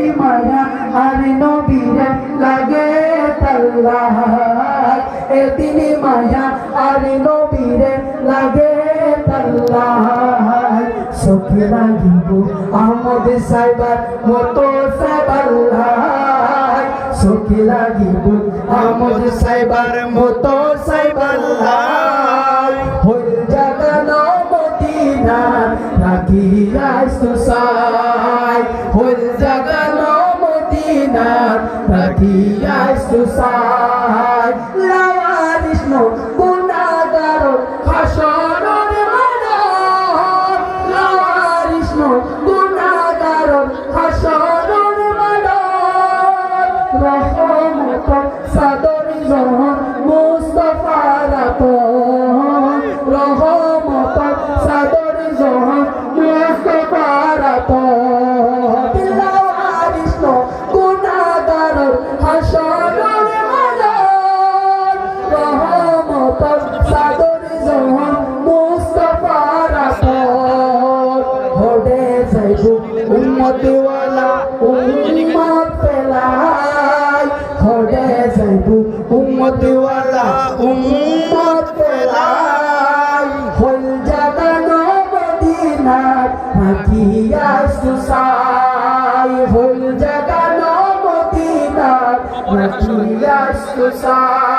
তিনি মায়া আর নবীরে লাগে তাল্লাহ এ তিনি মায়া আর নবীরে লাগে তাল্লাহ সখী লাগিব আহমদ সাইবার মতো সাইবাল্লাহ সখী লাগিব আহমদ সাইবার মতো সাইবাল্লাহ হই জাগানো মদিনা রাখিয়া সুসাই হই জাগানো মদিনা রাখিয়া সুসাই লাওয়ারিস নো গুনাহগার হাসরের মাঠে লাওয়ারিস নো গুনাহগার হাসরের মাঠে রহমত সাদর জহর মুস্তাফার আপন রহমত সাদর জহর মুস্তাফার আপন লাওয়ারিস নো গুনাহগার হাসরের মাঠে রহমত সাদর জহর মুস্তাফার আপন হদে যাইবো উম্মতওয়ালা উম্মত ফেলাই হদে যাইবো উম্মতওয়ালা উম্মত ফেলাই হল জাগানো মদিনার রাখিয়া সুসাই হল জাগানো মদিনার রাখিয়া সুসাই